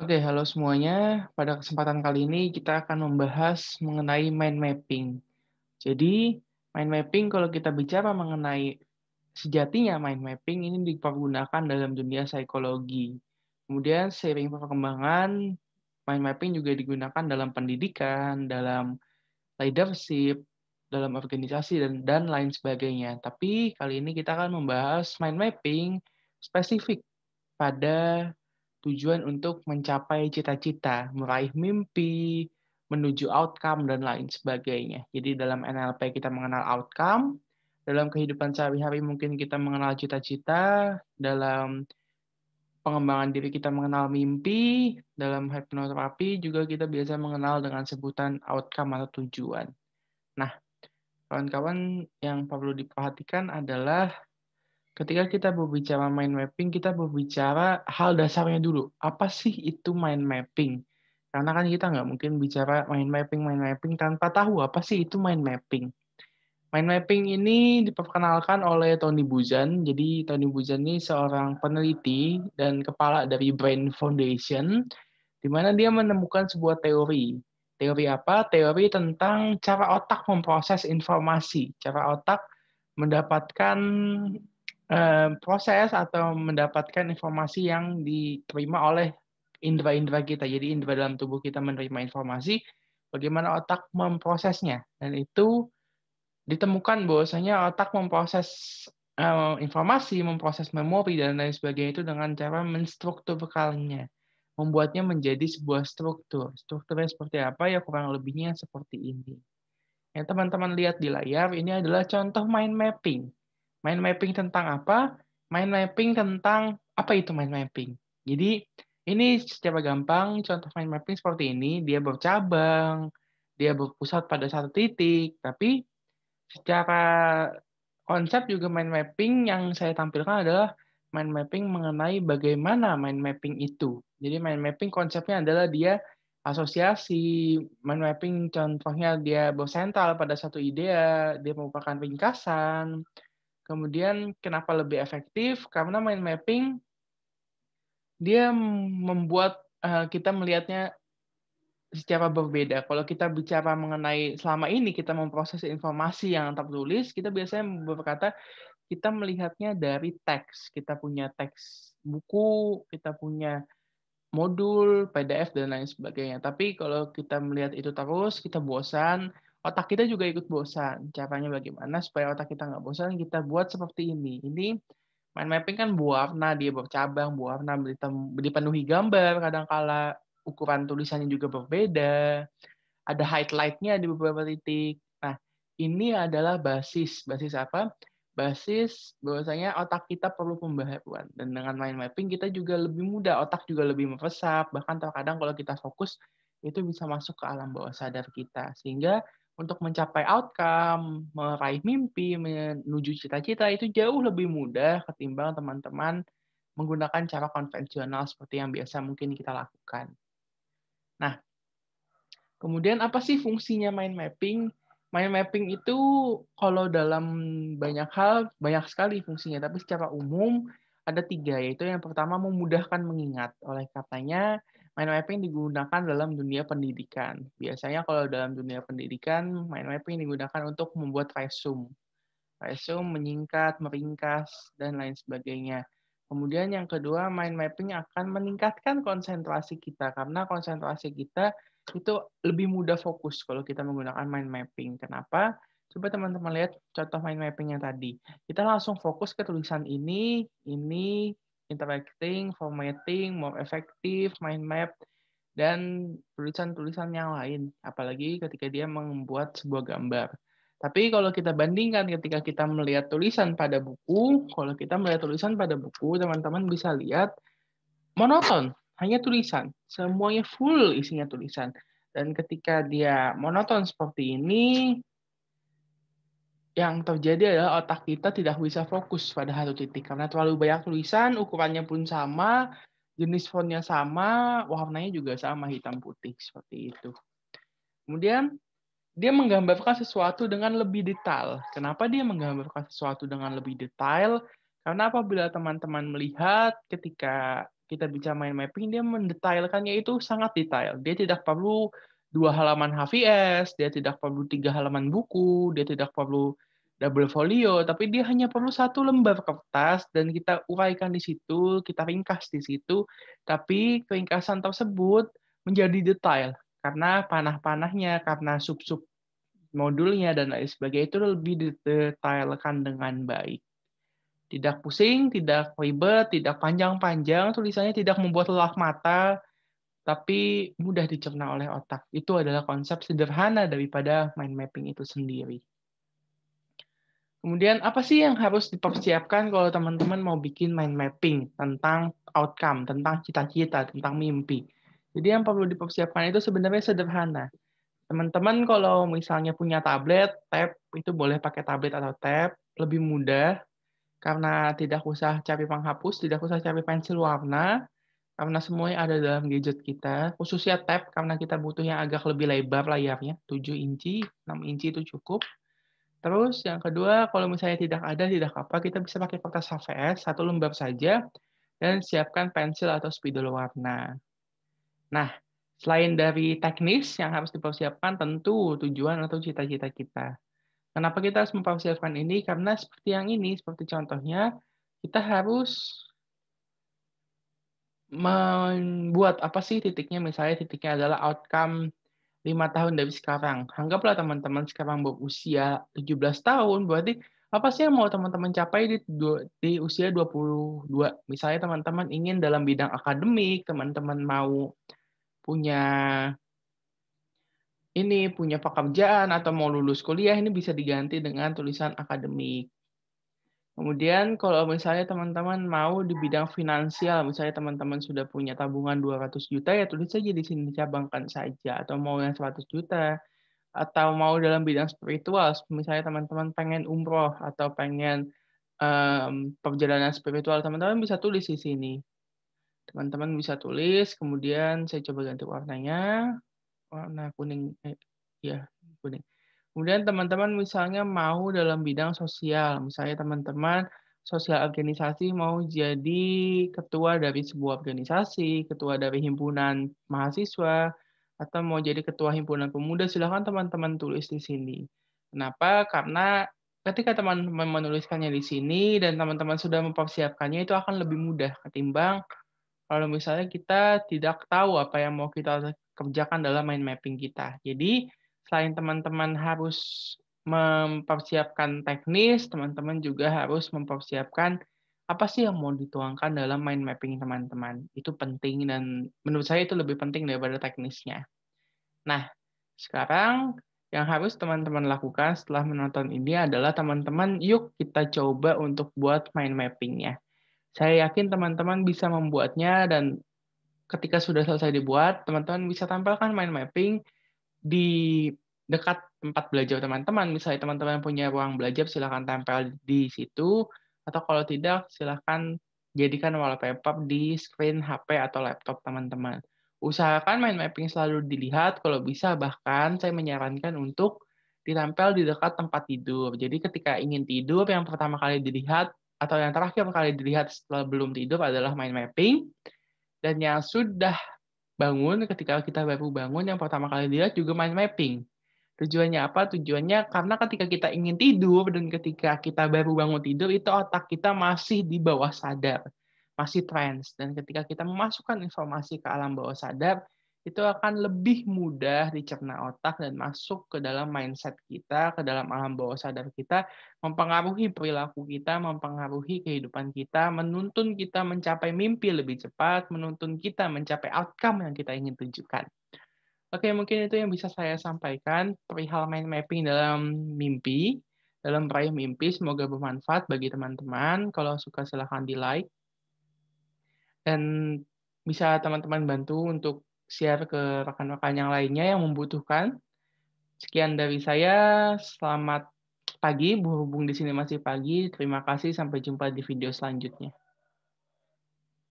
Oke, halo semuanya. Pada kesempatan kali ini kita akan membahas mengenai mind mapping. Jadi, mind mapping kalau kita bicara mengenai sejatinya mind mapping ini dipergunakan dalam dunia psikologi. Kemudian seiring perkembangan, mind mapping juga digunakan dalam pendidikan, dalam leadership, dalam organisasi dan lain sebagainya. Tapi kali ini kita akan membahas mind mapping spesifik pada tujuan untuk mencapai cita-cita, meraih mimpi, menuju outcome, dan lain sebagainya. Jadi dalam NLP kita mengenal outcome, dalam kehidupan sehari-hari mungkin kita mengenal cita-cita, dalam pengembangan diri kita mengenal mimpi, dalam hipnoterapi juga kita biasa mengenal dengan sebutan outcome atau tujuan. Nah, kawan-kawan yang perlu diperhatikan adalah ketika kita berbicara mind mapping, kita berbicara hal dasarnya dulu. Apa sih itu mind mapping? Karena kan kita nggak mungkin bicara mind mapping tanpa tahu apa sih itu mind mapping. Mind mapping ini diperkenalkan oleh Tony Buzan. Jadi Tony Buzan ini seorang peneliti dan kepala dari Brain Foundation, di mana dia menemukan sebuah teori. Teori apa? Teori tentang cara otak memproses informasi, cara otak mendapatkan proses atau mendapatkan informasi yang diterima oleh indera-indera kita. Jadi indera dalam tubuh kita menerima informasi, bagaimana otak memprosesnya. Dan itu ditemukan bahwasanya otak memproses informasi, memproses memori dan lain sebagainya itu dengan cara menstrukturkannya, membuatnya menjadi sebuah struktur. Strukturnya seperti apa ya kurang lebihnya seperti ini. Yang teman-teman lihat di layar ini adalah contoh mind mapping. Mind mapping tentang apa? Mind mapping tentang apa itu mind mapping. Jadi ini secara gampang contoh mind mapping seperti ini, dia bercabang, dia berpusat pada satu titik, tapi secara konsep juga mind mapping yang saya tampilkan adalah mind mapping mengenai bagaimana mind mapping itu. Jadi mind mapping konsepnya adalah dia asosiasi, mind mapping contohnya dia bersentral pada satu idea, dia merupakan ringkasan. Kemudian kenapa lebih efektif? Karena mind mapping dia membuat kita melihatnya secara berbeda. Kalau kita bicara mengenai selama ini kita memproses informasi yang tertulis, kita biasanya berkata kita melihatnya dari teks. Kita punya teks buku, kita punya modul, PDF, dan lain sebagainya. Tapi kalau kita melihat itu terus, kita bosan, otak kita juga ikut bosan. Caranya bagaimana supaya otak kita nggak bosan, kita buat seperti ini. Ini mind mapping kan berwarna, dia bercabang, berwarna, dipenuhi gambar, kadang-kala ukuran tulisannya juga berbeda, ada highlight-nya di beberapa titik. Nah, ini adalah basis. Basis apa? Basis bahwasanya otak kita perlu pembaharuan. Dan dengan mind mapping kita juga lebih mudah, otak juga lebih meresap. Bahkan terkadang kalau kita fokus, itu bisa masuk ke alam bawah sadar kita. Sehingga untuk mencapai outcome, meraih mimpi, menuju cita-cita, itu jauh lebih mudah ketimbang teman-teman menggunakan cara konvensional seperti yang biasa mungkin kita lakukan. Nah, kemudian apa sih fungsinya mind mapping? Mind mapping itu kalau dalam banyak hal, banyak sekali fungsinya, tapi secara umum ada tiga, yaitu yang pertama memudahkan mengingat. Oleh katanya, mind mapping digunakan dalam dunia pendidikan. Biasanya kalau dalam dunia pendidikan, mind mapping digunakan untuk membuat resume. Resume menyingkat, meringkas, dan lain sebagainya. Kemudian yang kedua, mind mapping akan meningkatkan konsentrasi kita, karena konsentrasi kita itu lebih mudah fokus kalau kita menggunakan mind mapping. Kenapa? Coba teman-teman lihat contoh mind mapping yang tadi. Kita langsung fokus ke tulisan ini, interacting, formatting, more effective, mind map, dan tulisan-tulisan yang lain. Apalagi ketika dia membuat sebuah gambar. Tapi kalau kita bandingkan ketika kita melihat tulisan pada buku, kalau kita melihat tulisan pada buku, teman-teman bisa lihat monoton, hanya tulisan. Semuanya full isinya tulisan. Dan ketika dia monoton seperti ini, yang terjadi adalah otak kita tidak bisa fokus pada satu titik. Karena terlalu banyak tulisan, ukurannya pun sama, jenis fontnya sama, warnanya juga sama, hitam putih, seperti itu. Kemudian, dia menggambarkan sesuatu dengan lebih detail. Kenapa dia menggambarkan sesuatu dengan lebih detail? Karena apabila teman-teman melihat ketika kita bicara mind mapping, dia mendetailkannya itu sangat detail. Dia tidak perlu 2 halaman HVS, dia tidak perlu 3 halaman buku, dia tidak perlu double folio, tapi dia hanya perlu 1 lembar kertas dan kita uraikan di situ, kita ringkas di situ, tapi keringkasan tersebut menjadi detail karena panah-panahnya, karena sub-sub modulnya dan lain sebagainya itu lebih didetailkan dengan baik. Tidak pusing, tidak ribet, tidak panjang-panjang, tulisannya tidak membuat lelah mata, tapi mudah dicerna oleh otak. Itu adalah konsep sederhana daripada mind mapping itu sendiri. Kemudian apa sih yang harus dipersiapkan kalau teman-teman mau bikin mind mapping tentang outcome, tentang cita-cita, tentang mimpi. Jadi yang perlu dipersiapkan itu sebenarnya sederhana. Teman-teman kalau misalnya punya tablet, tab, itu boleh pakai tablet atau tab, lebih mudah karena tidak usah cari penghapus, tidak usah cari pensil warna, karena semuanya ada dalam gadget kita, khususnya tab karena kita butuh yang agak lebih lebar layarnya, 7 inci, 6 inci itu cukup. Terus yang kedua, kalau misalnya tidak apa, kita bisa pakai kertas HVS, 1 lembar saja, dan siapkan pensil atau spidol warna. Nah, selain dari teknis yang harus dipersiapkan, tentu tujuan atau cita-cita kita. Kenapa kita harus mempersiapkan ini? Karena seperti yang ini, seperti contohnya, kita harus membuat apa sih titiknya, misalnya titiknya adalah outcome 5 tahun dari sekarang. Anggaplah teman-teman sekarang berusia 17 tahun, berarti apa sih yang mau teman-teman capai di usia 22? Misalnya teman-teman ingin dalam bidang akademik, teman-teman mau punya punya pekerjaan atau mau lulus kuliah, ini bisa diganti dengan tulisan akademik. Kemudian kalau misalnya teman-teman mau di bidang finansial, misalnya teman-teman sudah punya tabungan 200 juta, ya tulis saja di sini, cabangkan saja. Atau mau yang 100 juta, atau mau dalam bidang spiritual, misalnya teman-teman pengen umroh, atau pengen perjalanan spiritual, teman-teman bisa tulis di sini. Teman-teman bisa tulis, kemudian saya coba ganti warnanya, warna kuning, ya kuning. Kemudian teman-teman misalnya mau dalam bidang sosial, misalnya teman-teman sosial organisasi mau jadi ketua dari sebuah organisasi, ketua dari himpunan mahasiswa, atau mau jadi ketua himpunan pemuda, silakan teman-teman tulis di sini. Kenapa? Karena ketika teman-teman menuliskannya di sini dan teman-teman sudah mempersiapkannya, itu akan lebih mudah ketimbang kalau misalnya kita tidak tahu apa yang mau kita kerjakan dalam mind mapping kita. Jadi, selain teman-teman harus mempersiapkan teknis, teman-teman juga harus mempersiapkan apa sih yang mau dituangkan dalam mind mapping teman-teman. Itu penting dan menurut saya itu lebih penting daripada teknisnya. Nah, sekarang yang harus teman-teman lakukan setelah menonton ini adalah teman-teman yuk kita coba untuk buat mind mapping-nya. Saya yakin teman-teman bisa membuatnya dan ketika sudah selesai dibuat, teman-teman bisa tampilkan mind mapping di dekat tempat belajar teman-teman. Misalnya teman-teman punya ruang belajar, silakan tempel di situ. Atau kalau tidak, silakan jadikan wallpaper di screen HP atau laptop teman-teman. Usahakan mind mapping selalu dilihat, kalau bisa bahkan saya menyarankan untuk ditempel di dekat tempat tidur. Jadi ketika ingin tidur, yang pertama kali dilihat atau yang terakhir kali dilihat setelah belum tidur adalah mind mapping. Dan yang sudah bangun, ketika kita baru bangun, yang pertama kali dilihat juga mind mapping. Tujuannya apa? Tujuannya karena ketika kita ingin tidur dan ketika kita baru bangun tidur, itu otak kita masih di bawah sadar, masih trance. Dan ketika kita memasukkan informasi ke alam bawah sadar, itu akan lebih mudah dicerna otak dan masuk ke dalam mindset kita, ke dalam alam bawah sadar kita, mempengaruhi perilaku kita, mempengaruhi kehidupan kita, menuntun kita mencapai mimpi lebih cepat, menuntun kita mencapai outcome yang kita ingin tujukan. Oke, mungkin itu yang bisa saya sampaikan perihal mind mapping dalam mimpi, dalam meraih mimpi. Semoga bermanfaat bagi teman-teman. Kalau suka silahkan di-like. Dan bisa teman-teman bantu untuk share ke rekan-rekan yang lainnya yang membutuhkan. Sekian dari saya. Selamat pagi, berhubung di sini masih pagi. Terima kasih, sampai jumpa di video selanjutnya.